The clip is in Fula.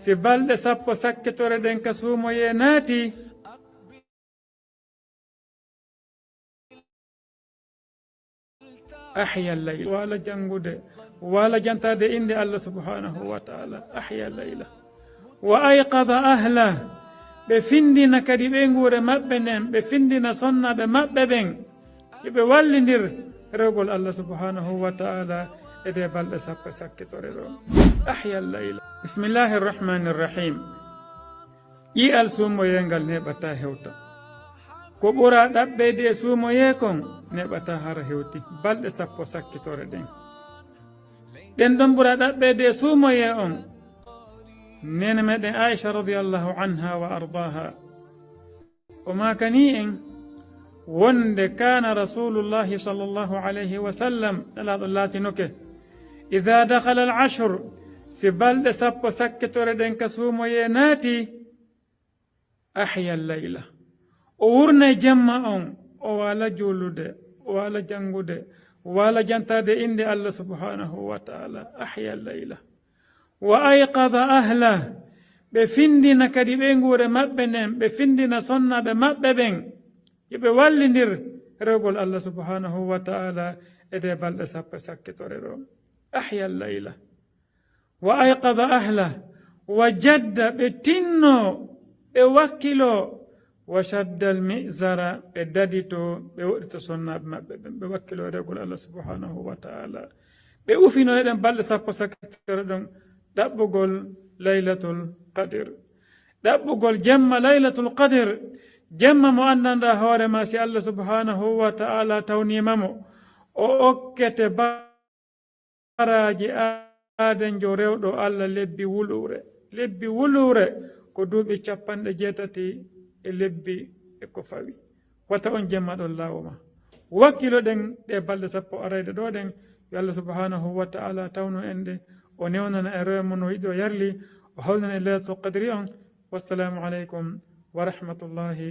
si balɗe sappo sakkitore ɗen ka suumoye naati ahya layla wala jangude wala jantade inde Allah subhanahu wa ta'ala ahya layla wa ayqadha ahla ɓe findina kadi ɓe nguure maɓɓe nden ɓe findina sonnaɓe maɓɓe ɓen yoɓe wallidir rewgol Allah subhanahu wa ta'ala e de balɗe sappo sakkitore ɗo ahya layla bismillahi rrahmani rrahim ƴi'al suumoyengal neɓata hewta ko ɓura ɗaɓɓeyde e suumoye kon neɓata hara hewti balɗe sappo sakkitore ɗen ɗen ɗon ɓura ɗaɓɓeyde e suumoye on nene meɗen Aisha radiallahu anha wa ardaha o makani en wonde kana rasulullahi sallllahu alayhi wa sallam ɗalaɗo laatinoke ida dakhala al ashre si balɗe sappo sakkitore ɗen ka suumoye naati ahya layla o wurnay jemma on o wala juulude o wala jangude wala jantade inde Allah subhanahu wa ta'ala ahya layla wa ayqadha ahla ɓe findina kadi ɓe nguure maɓɓe nden ɓe findina sonnaɓe maɓɓe ɓen yoɓe wallidir rewgol Allah subhanahu wa ta'ala e de balɗe sappo sakkitore ɗo ahya layla wa ayqadha ahla wa jadda ɓe tinno ɓe wakkilo wa shadda al mizara ɓe dadito ɓe woɗito sonnaɓe maɓɓe ɓen ɓe wakkilo rewgol Allah subhanahu wa ta'ala ɓe ufino eɗen balɗe sappo sakkitore ɗon ɗaɓɓugol laylatul qadir ɗaɓɓugol jemma laylatul qadir jemma mo anndanɗa hoorema si Allah subhanahu wa ta'ala tawnimamo o okkete baraji aadenjo rewɗo Allah lebbi wulure ko duuɓi 80 e lebbi e ko fawi wata on jemma ɗon laawoma wakkilo ɗen ɗe balɗe sappo arayde ɗo ɗen yo Allah subhanahu wa ta'ala tawnu en de o newnana e rewe mon o yiɗi o yarli o hawlana e laylatul qadri on wassalamu aleykum wa rahmatullahi